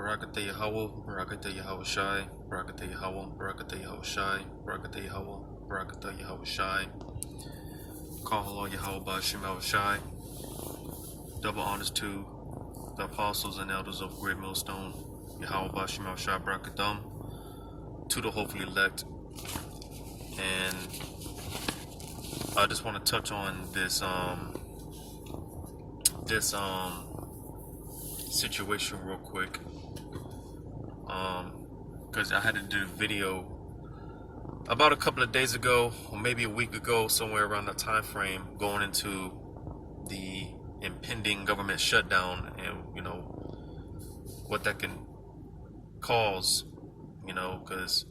Barakatah Yahweh, Barakatah Yahweh Shai, Barakatah Yahweh, Barakatah Yahweh Shai, Barakatah Yahweh, Barakatah Yahweh Shai. Call Allah Yahweh Bashim Yahweh Shai. Double honors to the apostles and elders of Great Millstone, Yahweh Bashim Yahweh Shai, Barakatam, to the hopefully elect. And I just want to touch on this situation real quick, because I had to do a video about a couple of days ago, or maybe a week ago, somewhere around that time frame, going into the impending government shutdown and what that can cause, because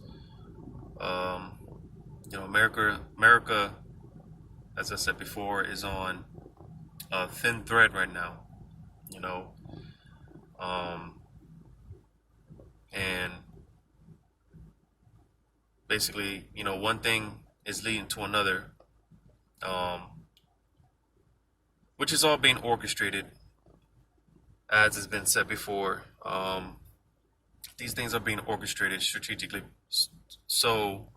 America, as I said before, is on a thin thread right now. And basically, one thing is leading to another, which is all being orchestrated, as has been said before. These things are being orchestrated strategically so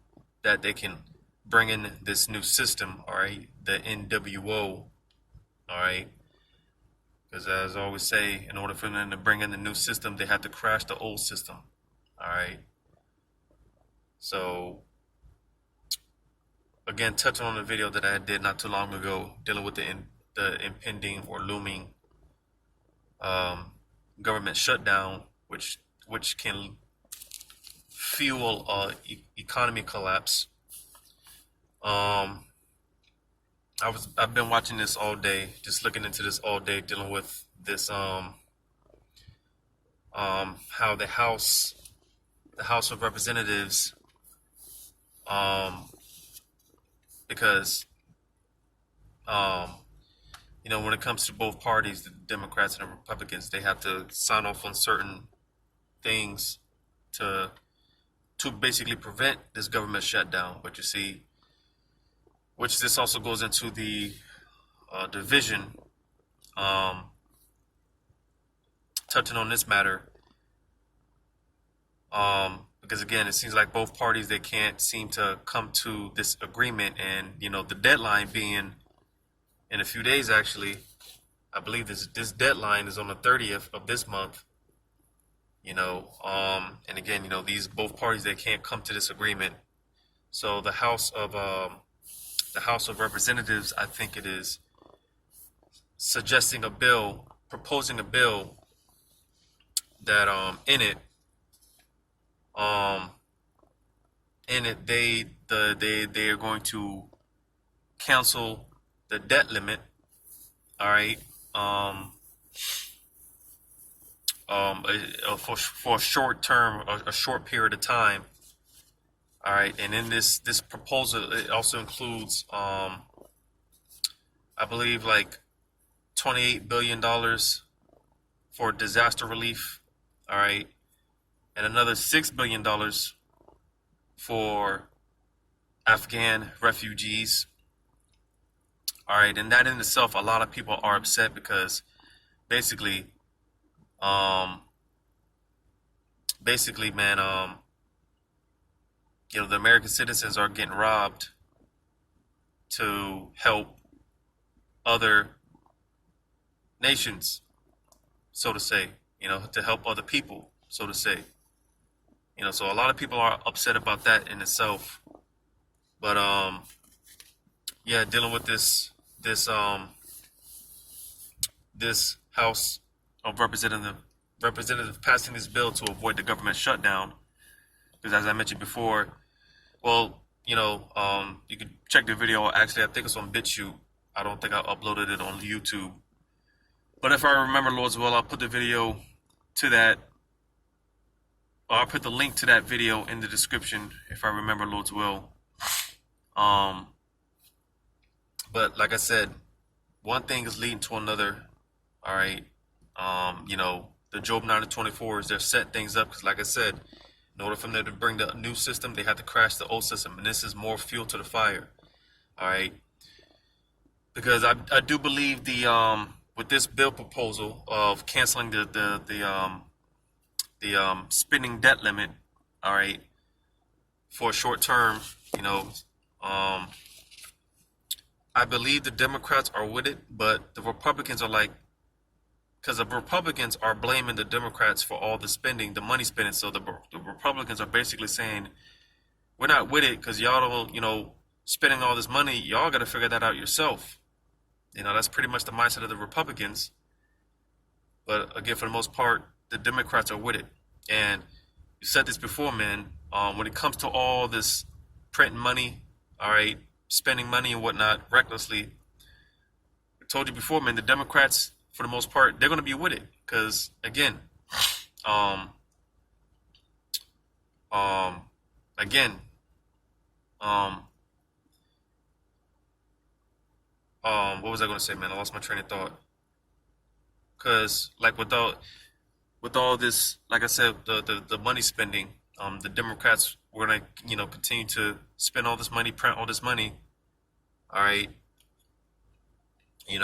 that they can bring in this new system, all right, the NWO, all right. Because as I always say, in order for them to bring in the new system, they have to crash the old system. All right. So, again, touching on the video that I did not too long ago, dealing with the impending or looming government shutdown, which can fuel economy collapse. I've been watching this all day, just looking into this all day, dealing with this how the House of Representatives, because when it comes to both parties, the Democrats and the Republicans, they have to sign off on certain things to basically prevent this government shutdown. But you see, which this also goes into the division, touching on this matter, because again, it seems like both parties, they can't seem to come to this agreement, and the deadline being in a few days. Actually, I believe this deadline is on the 30th of this month. And again, these both parties, they can't come to this agreement. So the House of Representatives, I think it is, proposing a bill that they are going to cancel the debt limit. All right. For a short term, a short period of time. All right, and in this proposal, it also includes, I believe, like $28 billion for disaster relief. All right, and another $6 billion for Afghan refugees. All right, and that in itself, a lot of people are upset because basically, man, the American citizens are getting robbed to help other nations, so to say, to help other people, so to say. So a lot of people are upset about that in itself. But yeah, dealing with this House of Representatives passing this bill to avoid the government shutdown. Because as I mentioned before, well, you can check the video. Actually, I think it's on BitChute. I don't think I uploaded it on YouTube. But if I remember, Lord's will, I'll put the video to that. Or I'll put the link to that video in the description, if I remember, Lord's will. But like I said, one thing is leading to another. All right. The Job 9:24 is they're setting things up because, like I said, in order for them to bring the new system, they have to crash the old system, and this is more fuel to the fire. All right, because I do believe with this bill proposal of canceling the spending debt limit, all right, for a short term, you know, um, I believe the Democrats are with it, but the Republicans are like, because the Republicans are blaming the Democrats for all the spending, the money spending. So the Republicans are basically saying, we're not with it because y'all don't, spending all this money, y'all got to figure that out yourself. That's pretty much the mindset of the Republicans. But again, for the most part, the Democrats are with it. And you said this before, man. When it comes to all this printing money, all right, spending money and whatnot recklessly, I told you before, man, the Democrats, for the most part, they're going to be with it. Because, again, um, again, what was I going to say, man? I lost my train of thought. Because, like, with all this, like I said, the money spending, the Democrats were gonna, continue to spend all this money, print all this money, all right, and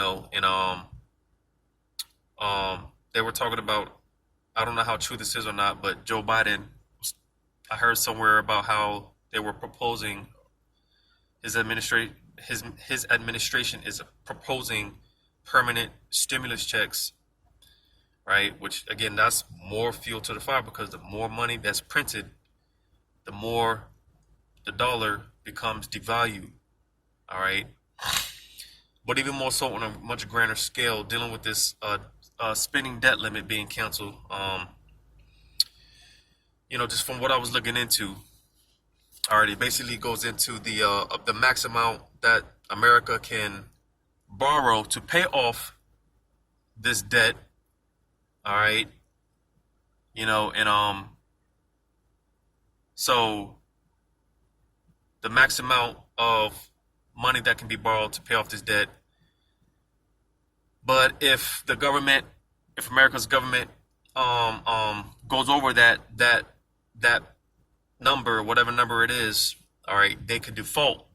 they were talking about, I don't know how true this is or not, but Joe Biden, I heard somewhere about how they were proposing his administration is proposing permanent stimulus checks, right? Which again, that's more fuel to the fire because the more money that's printed, the more the dollar becomes devalued. All right. But even more so on a much grander scale, dealing with this spending debt limit being canceled. Just from what I was looking into, all right, it basically goes into the max amount that America can borrow to pay off this debt. All right, and so the max amount of money that can be borrowed to pay off this debt. But if America's government goes over that number, whatever number it is, all right, they could default.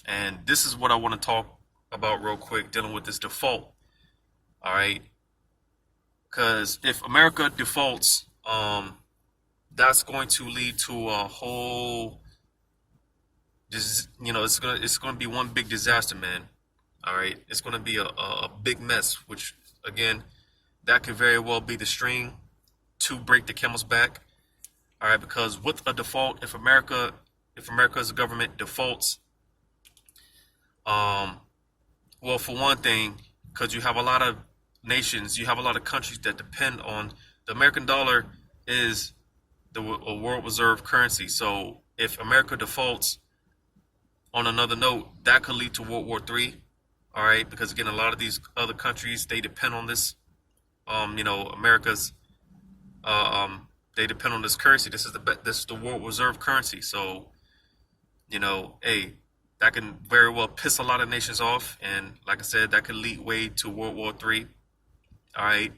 And this is what I want to talk about real quick, dealing with this default. All right, because if America defaults, that's going to lead to a whole, it's gonna be one big disaster, man. All right, it's gonna be a big mess, which again, that could very well be the string to break the camel's back. All right, because with a default, if America's government defaults, well, for one thing, because you have a lot of nations, you have a lot of countries that depend on the American dollar is the world reserve currency. So if America defaults, on another note, that could lead to World War III. All right, because again, a lot of these other countries, they depend on this. America's they depend on this currency. This is the world reserve currency. So hey, that can very well piss a lot of nations off, and like I said, that could lead way to World War III. All right,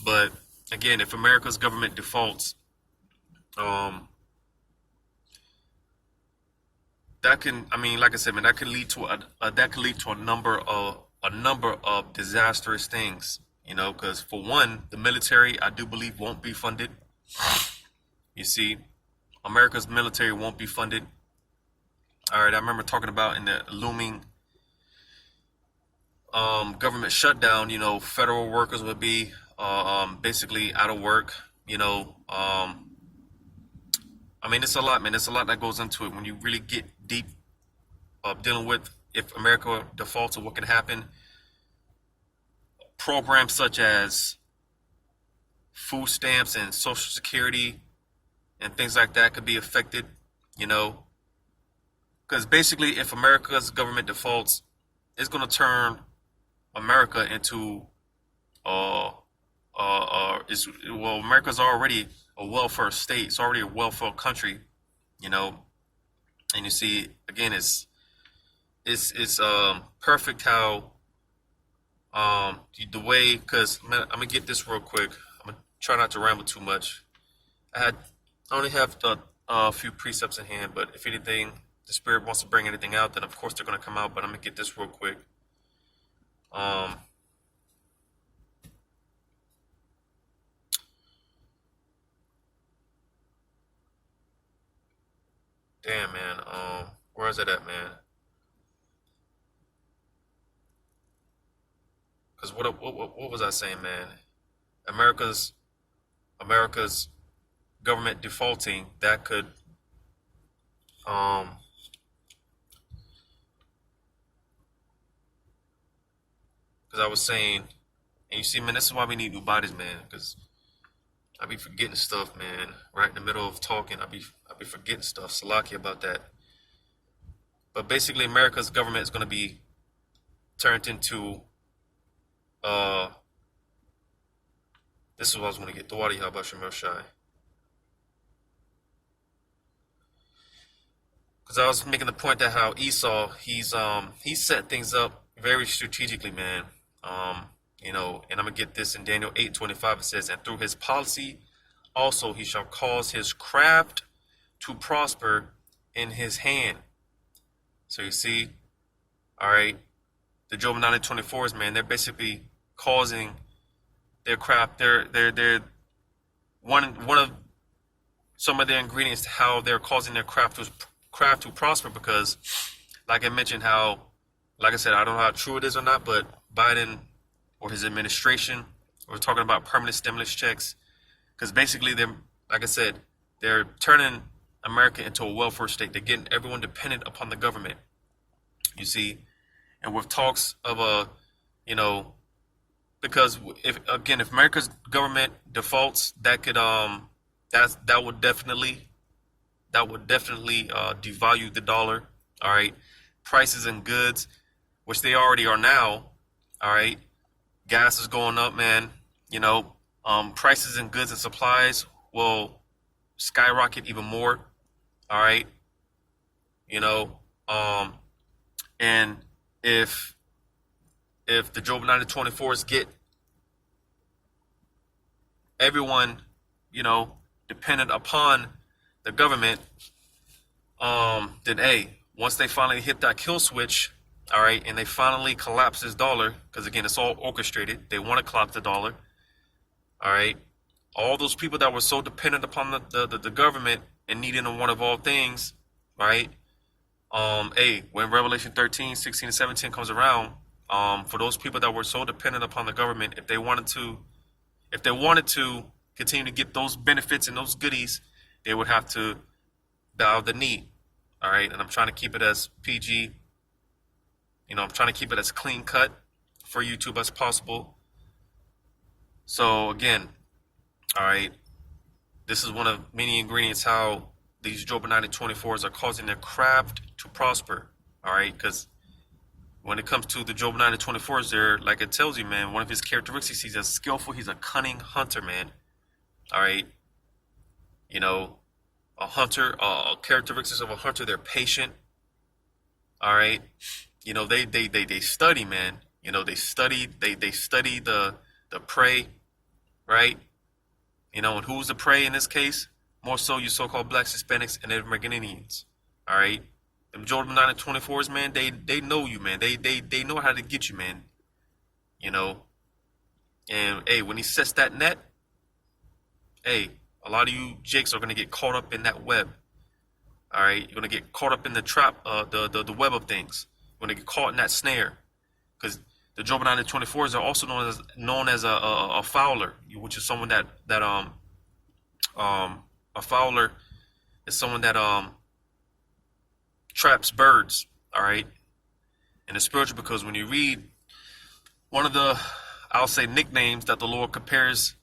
but again, if America's government defaults, that can, like I said, man, that could lead to a number of disastrous things. Because for one, the military, I do believe, won't be funded. You see, America's military won't be funded. All right, I remember talking about in the looming government shutdown, federal workers would be basically out of work. It's a lot, man. It's a lot that goes into it when you really get deep dealing with if America defaults or what can happen. Programs such as food stamps and Social Security and things like that could be affected, because basically if America's government defaults, it's going to turn America into America's already a welfare state. It's already a welfare country, and you see, again, it's perfect how the way, because I'm gonna get this real quick. I'm gonna try not to ramble too much. I only have a few precepts in hand, but if anything, the Spirit wants to bring anything out, then of course they're gonna come out. But I'm gonna get this real quick. Damn, man. Where is it at, man? Because what was I saying, man? America's America's government defaulting, that could um because I was saying, and you see, man, this is why we need new bodies, man. Because I be forgetting stuff, man. Right in the middle of talking, I be forgetting stuff. Salaki about that. But basically, America's government is going to be turned into uh. This is what I was going to get. The water, how about Shemel Shai? Because I was making the point that how Esau, he set things up very strategically, man. Um, and I'm gonna get this in Daniel 8:25. It says, "And through his policy, also he shall cause his craft to prosper in his hand." So you see, all right, the Job 9:24s, man, they're basically causing their craft. They're one of some of their ingredients to how they're causing their craft to prosper, because like I mentioned, how, like I said, I don't know how true it is or not, but Biden or his administration were talking about permanent stimulus checks, because basically they're, like I said, they're turning America into a welfare state. They're getting everyone dependent upon the government, you see. And with talks of you know because if America's government defaults, that could that would definitely devalue the dollar. All right, prices and goods, which they already are now. All right, gas is going up, man. Prices and goods and supplies will skyrocket even more. All right, you know, and if the Job 9:24s get everyone, dependent upon the government, then once they finally hit that kill switch, all right, and they finally collapse this dollar, because again, it's all orchestrated. They want to collapse the dollar, all right. All those people that were so dependent upon the government and needing a one of all things, right? When Revelation 13, 16, and 17 comes around, for those people that were so dependent upon the government, if they wanted to continue to get those benefits and those goodies, they would have to bow the knee. All right, and I'm trying to keep it as PG. I'm trying to keep it as clean cut for YouTube as possible. So again, all right, this is one of many ingredients how these Job 9:24s are causing their craft to prosper. All right, because when it comes to the Job 9:24s, they're, like it tells you, man, one of his characteristics, he's a skillful, he's a cunning hunter, man. All right, a hunter, characteristics of a hunter, they're patient. All right, they study, man. They study the prey, right? And who's the prey in this case? More so you so-called blacks, Hispanics, and American Indians. All right, them Job 9:24s, man, they know you, man. They know how to get you, man. And when he sets that net, a lot of you jakes are gonna get caught up in that web. All right, you're gonna get caught up in the trap, the web of things. You're gonna get caught in that snare, because the Job 9:24s are also known as a fowler, which is someone that a fowler is someone that traps birds. All right, in the spiritual, because when you read one of the, I'll say, nicknames that the Lord compares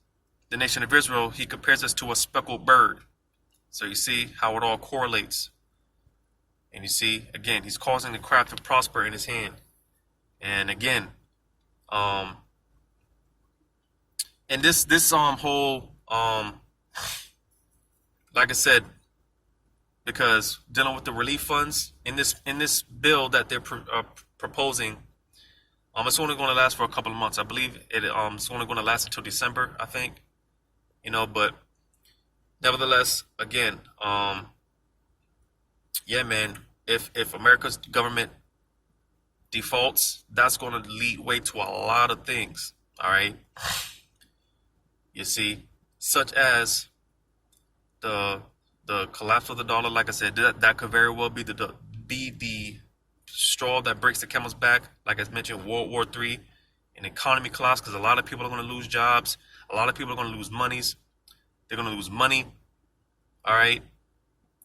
the nation of Israel, he compares us to a speckled bird. So you see how it all correlates. And you see, again, he's causing the craft to prosper in his hand. And again, and this whole like I said, because dealing with the relief funds in this bill that they're proposing, it's only going to last for a couple of months. I believe it's only going to last until December, I think. But nevertheless, again, yeah, man, if America's government defaults, that's going to lead way to a lot of things. All right, you see, such as the the collapse of the dollar, like I said, that could very well be the straw that breaks the camel's back. Like I mentioned, World War III, an economy collapse, because a lot of people are going to lose jobs. A lot of people are going to lose monies. They're going to lose money. All right.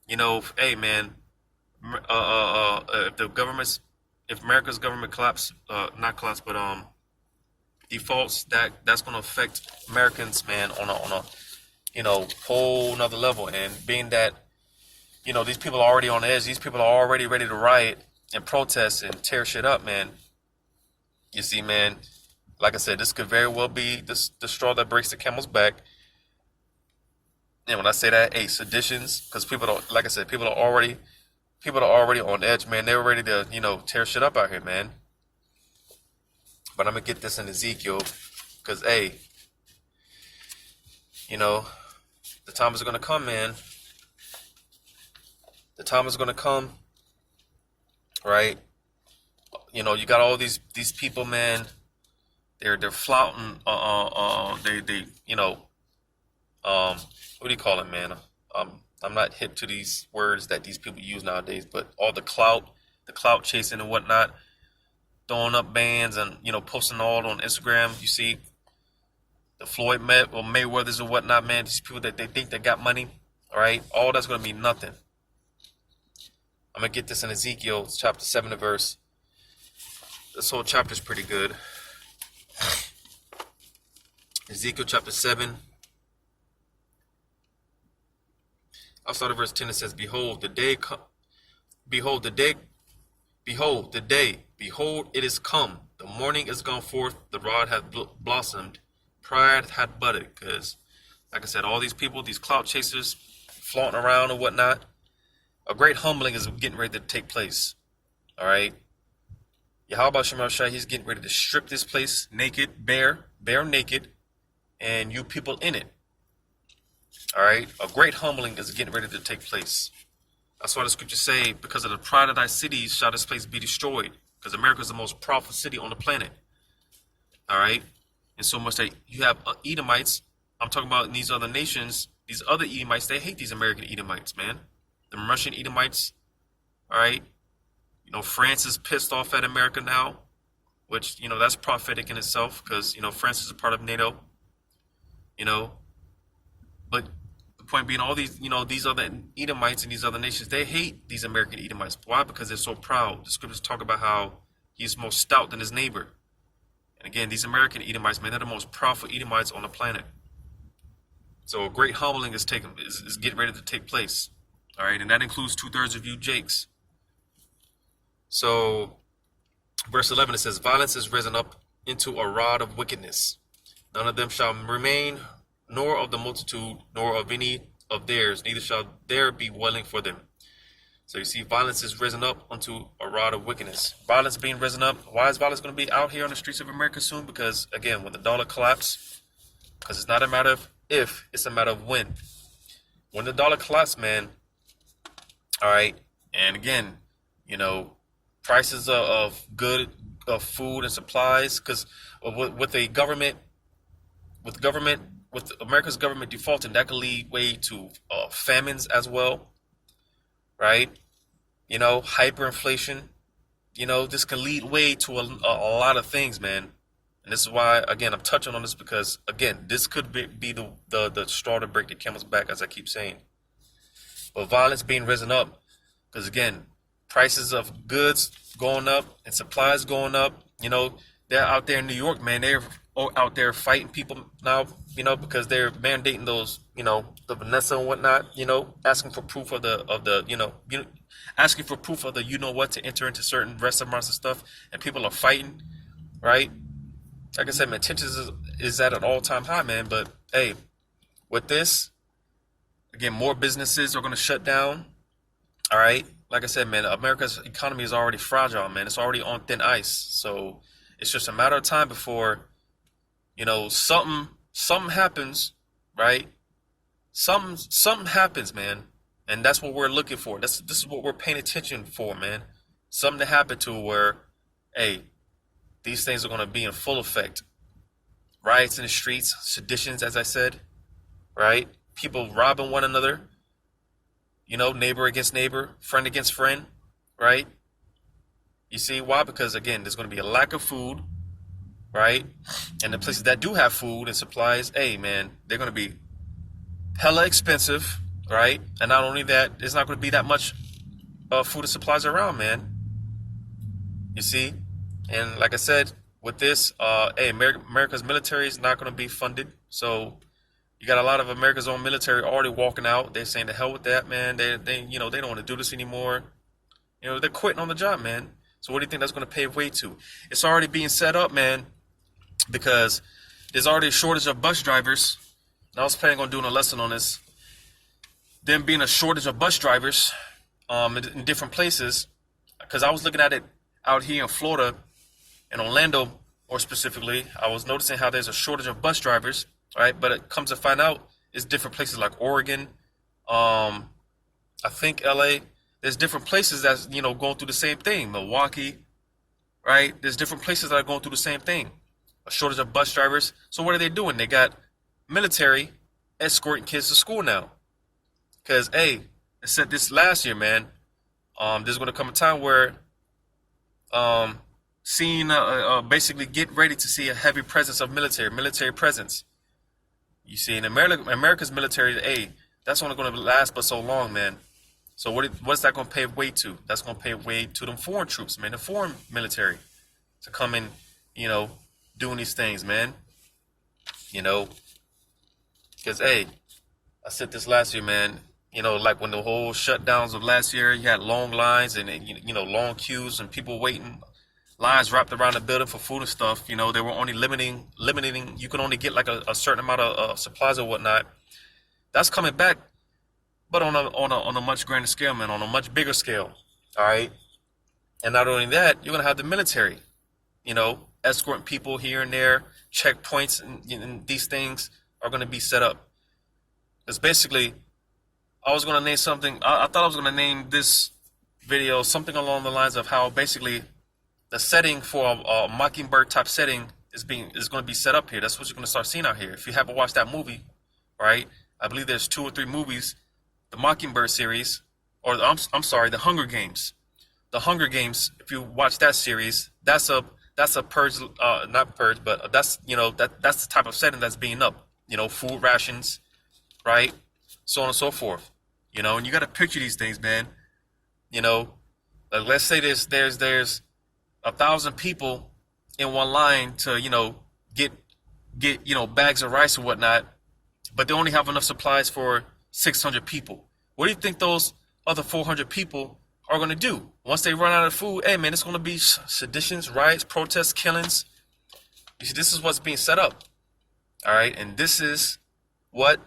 Hey man, if America's government not collapse, but defaults, that's going to affect Americans, man, on a whole nother level. And being that, these people are already on the edge. These people are already ready to riot and protest and tear shit up, man. You see, man, like I said, this could very well be the straw that breaks the camel's back. And when I say that, hey, seditions, because people don't, like I said, people are already on edge, man. They're ready to, tear shit up out here, man. But I'm gonna get this in Ezekiel, because hey, the time is gonna come, man. The time is gonna come, right? You got all these people, man. They're flouting. What do you call it, man? I'm not hip to these words that these people use nowadays, but all the clout chasing and whatnot, throwing up bands and posting all on Instagram. You see the Floyd Mayweathers and whatnot, man. These people that they think they got money, all right? All that's gonna mean nothing. I'm gonna get this in Ezekiel chapter 7 verse. This whole chapter is pretty good. Ezekiel chapter 7. I'll start at verse 10. It says, Behold, the day, behold, it is come. The morning is gone forth. The rod hath blossomed. Pride hath budded. Because, like I said, all these people, these clout chasers, flaunting around and whatnot, a great humbling is getting ready to take place. All right? Yahweh Shemar Shai, he's getting ready to strip this place naked, bare naked, and you people in it. All right, a great humbling is getting ready to take place. That's why the scriptures say, because of the pride of thy cities shall this place be destroyed. Because America is the most powerful city on the planet. All right, and so much that you have Edomites. I'm talking about in these other nations, these other Edomites. They hate these American Edomites, man. The Russian Edomites. All right, France is pissed off at America now, which that's prophetic in itself, because France is a part of NATO. But the point being, all these, these other Edomites and these other nations, they hate these American Edomites. Why? Because they're so proud. The scriptures talk about how he's more stout than his neighbor. And again, these American Edomites, man, they're the most powerful Edomites on the planet. So a great humbling is getting ready to take place. All right, and that includes 2/3 of you Jakes. So, verse 11, it says, Violence is risen up into a rod of wickedness. None of them shall remain, nor of the multitude, nor of any of theirs, neither shall there be dwelling for them. So you see, violence is risen up unto a rod of wickedness. Violence being risen up. Why is violence going to be out here on the streets of America soon? Because, again, when the dollar collapses, because it's not a matter of if, it's a matter of when. When the dollar collapses, man, all right, and again, prices of food and supplies, because with America's government defaulting, that could lead way to famines as well, right? Hyperinflation. This can lead way to a lot of things, man. And this is why, again, I'm touching on this because, again, this could be the straw to break the camel's back, as I keep saying. But violence being risen up, because, again, prices of goods going up and supplies going up. They're out there in New York, man. They're out there fighting people now, because they're mandating those, the Vanessa and whatnot, asking for proof of asking for proof of the what to enter into certain restaurants and stuff, and people are fighting, right? Like I said, man, tensions is at an all-time high, man. But hey, with this, again, more businesses are going to shut down. All right, like I said, man, America's economy is already fragile, man. It's already on thin ice, so it's just a matter of time before, something happens, right? Something happens, man, and that's what we're looking for. This is what we're paying attention for, man. Something to happen to where, hey, these things are going to be in full effect. Riots in the streets, seditions, as I said, right? People robbing one another, neighbor against neighbor, friend against friend, right? You see why? Because again, there's going to be a lack of food, right? And the places that do have food and supplies, hey man, they're going to be hella expensive, right? And not only that, there's not going to be that much food and supplies around, man. You see? And like I said, with this, hey, America's military is not going to be funded. So you got a lot of America's own military already walking out. They're saying, the hell with that, man. They don't want to do this anymore. They're quitting on the job, man. So what do you think that's going to pave way to? It's already being set up, man, because there's already a shortage of bus drivers. And I was planning on doing a lesson on this. There being a shortage of bus drivers in different places, because I was looking at it out here in Florida, in Orlando more specifically. I was noticing how there's a shortage of bus drivers, right? But it comes to find out, it's different places like Oregon, I think LA. There's different places that's going through the same thing. Milwaukee, right? There's different places that are going through the same thing. A shortage of bus drivers. So what are they doing? They got military escorting kids to school now. Because, hey, I said this last year, man. There's going to come a time where basically get ready to see a heavy presence of military presence. You see, in America's military, hey, that's only going to last but so long, man. So what's that going to pave way to? That's going to pave way to them foreign troops, man, the foreign military to come in, doing these things, man. Because, hey, I said this last year, man. Like when the whole shutdowns of last year, you had long lines and, long queues and people waiting, lines wrapped around the building for food and stuff. They were only limiting, you can only get like a certain amount of supplies or whatnot. That's coming back, but on a much grander scale, man, on a much bigger scale. All right. And not only that, you're going to have the military, escorting people here and there, checkpoints, and these things are going to be set up. It's basically, I was going to name something. I thought I was going to name this video something along the lines of how basically the setting for a Mockingbird type setting is going to be set up here. That's what you're going to start seeing out here. If you haven't watched that movie, right? I believe there's 2 or 3 movies, the Mockingbird series, or I'm sorry, the Hunger Games. The Hunger Games. If you watch that series, that's a purge, not purge, but that's that's the type of setting that's being up. Food rations, right? So on and so forth. And you got to picture these things, man. Like let's say there's 1,000 people in one line to get bags of rice or whatnot, but they only have enough supplies for 600 people. What do you think those other 400 people are going to do once they run out of food? Hey man, it's going to be seditions, riots, protests, killings. You see, this is what's being set up. All right, and this is what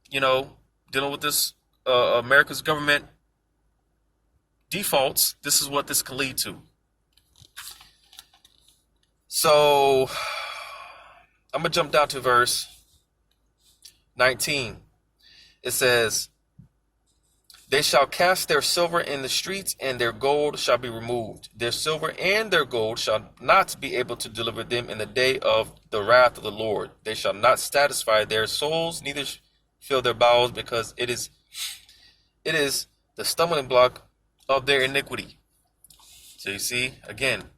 dealing with this America's government defaults. This is what this can lead to. So I'm gonna jump down to verse 19. It says, "They shall cast their silver in the streets, and their gold shall be removed. Their silver and their gold shall not be able to deliver them in the day of the wrath of the Lord. They shall not satisfy their souls, neither fill their bowels, because it is the stumbling block of their iniquity." So you see, again,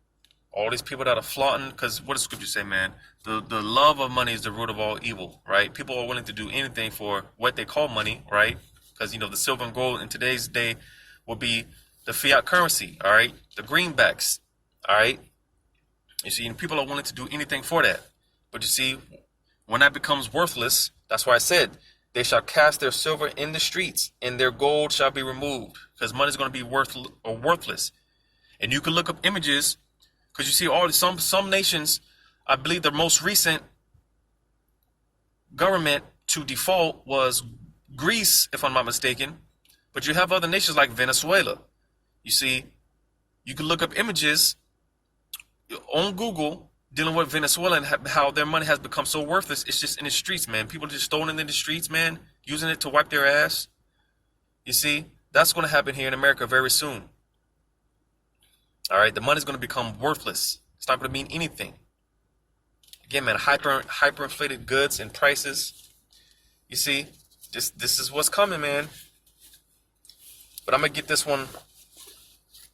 all these people that are flaunting, because what does Scripture say, man? The love of money is the root of all evil, right? People are willing to do anything for what they call money, right? Because, the silver and gold in today's day will be the fiat currency, all right? The greenbacks, all right? You see, and people are willing to do anything for that. But you see, when that becomes worthless, that's why I said, they shall cast their silver in the streets, and their gold shall be removed, because money is going to be worthless. And you can look up images, because you see some nations, I believe the most recent government to default was Greece, if I'm not mistaken. But you have other nations like Venezuela. You see, you can look up images on Google dealing with Venezuela and how their money has become so worthless. It's just in the streets, man. People are just throwing it in the streets, man, using it to wipe their ass. You see, that's going to happen here in America very soon. All right, the money's going to become worthless. It's not going to mean anything. Again, man, hyperinflated goods and prices. You see, this is what's coming, man. but I'm gonna get this one.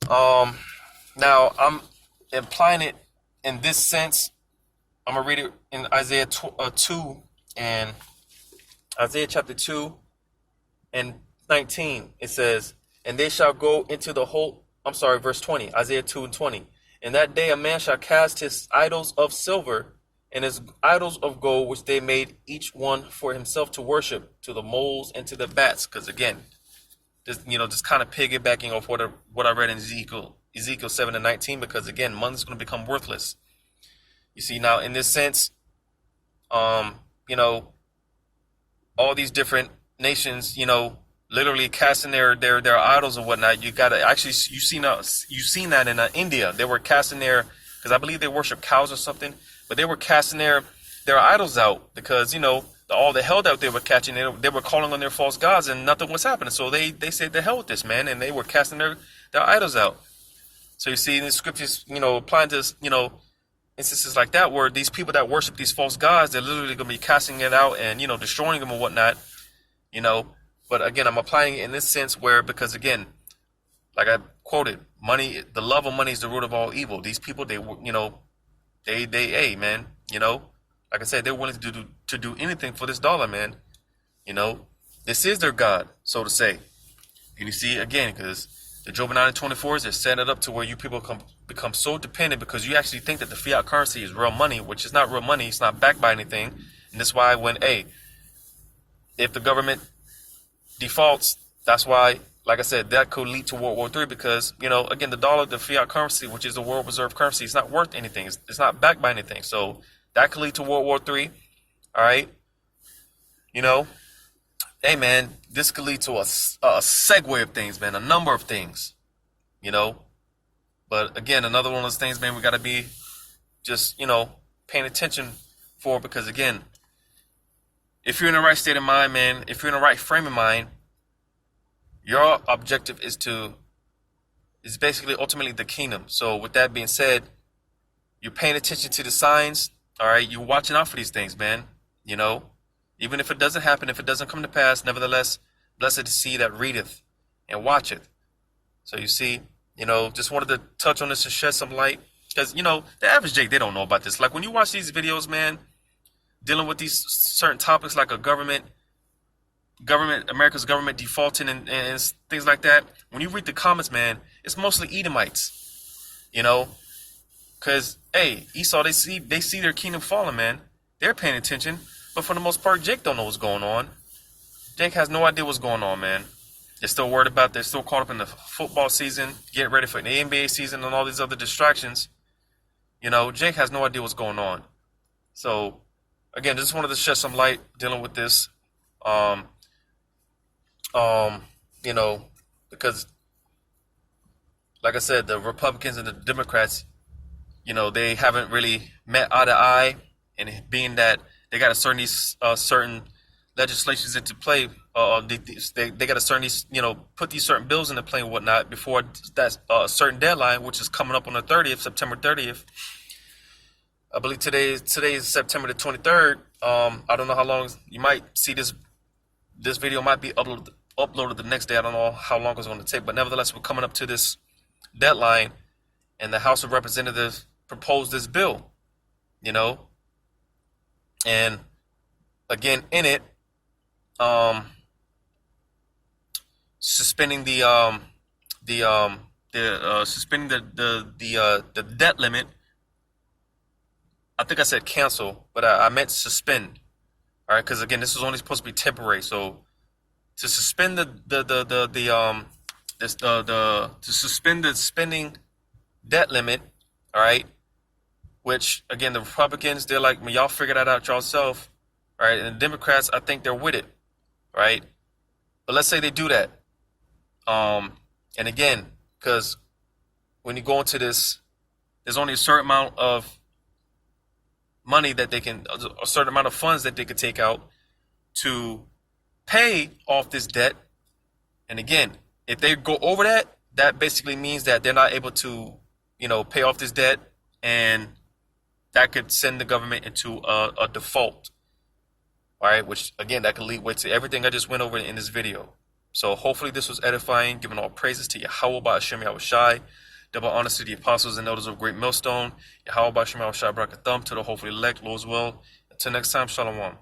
Now I'm implying it in this sense. I'm gonna read it in Isaiah 2 and Isaiah chapter 2 and 19. It says, "And they shall go into the whole." I'm sorry, verse 20. Isaiah 2 and 20. "In that day a man shall cast his idols of silver and his idols of gold, which they made each one for himself to worship, to the moles and to the bats." Because again, just kind of piggybacking off what I read in Ezekiel 7 and 19. Because again, money's going to become worthless. You see, now in this sense, all these different nations, literally casting their idols and whatnot. You gotta actually you've seen that in India. They were casting because I believe they worship cows or something, but they were casting their idols out because all the hell that they were catching, they were calling on their false gods and nothing was happening. So they said, "The hell with this, man," and they were casting their idols out. So you see in the scriptures, applying to instances like that where these people that worship these false gods, they're literally going to be casting it out and destroying them and whatnot. But again, I'm applying it in this sense where, because again, like I quoted, money, the love of money is the root of all evil. These people, hey man, like I said, they're willing to do anything for this dollar, man. This is their God, so to say. And you see again, because the Job 9 and 24 is set it up to where you people become so dependent because you actually think that the fiat currency is real money, which is not real money. It's not backed by anything, and that's why if the government defaults, that's why, like I said, that could lead to World War III because, again, the dollar, the fiat currency, which is the world reserve currency, it's not worth anything. It's not backed by anything. So that could lead to World War III. All right. Hey, man, this could lead to a segue of things, man, a number of things, But again, another one of those things, man, we got to be just, paying attention for, because again, if you're in the right state of mind, man, if you're in the right frame of mind, your objective is basically ultimately the kingdom. So with that being said, you're paying attention to the signs. All right. You're watching out for these things, man. Even if it doesn't happen, if it doesn't come to pass, nevertheless, blessed to see that readeth and watch it. So you see, just wanted to touch on this and shed some light because, the average Jake, they don't know about this. Like when you watch these videos, man, dealing with these certain topics like America's government defaulting and things like that. When you read the comments, man, it's mostly Edomites, because Esau, they see their kingdom falling, man. They're paying attention, but for the most part, Jake don't know what's going on. Jake has no idea what's going on, man. They're still worried about. They're still caught up in the football season, getting ready for the NBA season, and all these other distractions. Jake has no idea what's going on. So again, just wanted to shed some light dealing with this. Because like I said, the Republicans and the Democrats, they haven't really met eye to eye, and being that they got to certain legislations into play, they got to put these certain bills into play and whatnot before that certain deadline, which is coming up on the 30th, September 30th. I believe today is September the 23rd. I don't know how long you might see this video might be uploaded the next day. I don't know how long it's going to take, but nevertheless, we're coming up to this deadline, and the House of Representatives proposed this bill, and again in it, suspending the debt limit. I think I said cancel, but I meant suspend. All right, because again, this is only supposed to be temporary. So to suspend the spending debt limit, all right, which again the Republicans, they're like, y'all figure that out yourself, all right, and the Democrats, I think they're with it, right? But let's say they do that, and again, because when you go into this, there's only a certain amount of money that they can, a certain amount of funds that they could take out to pay off this debt. And again, if they go over that, that basically means that they're not able to, pay off this debt, and that could send the government into a default. All right, which again, that could lead way to everything I just went over in this video. So hopefully this was edifying, giving all praises to Yahweh Ba'ashem Yahushai. Double honors to the apostles and elders of Great Millstone. Yahweh Ba'ashem Yahushai Barakathum to the hopefully elect, Lord's will. Until next time, Shalom.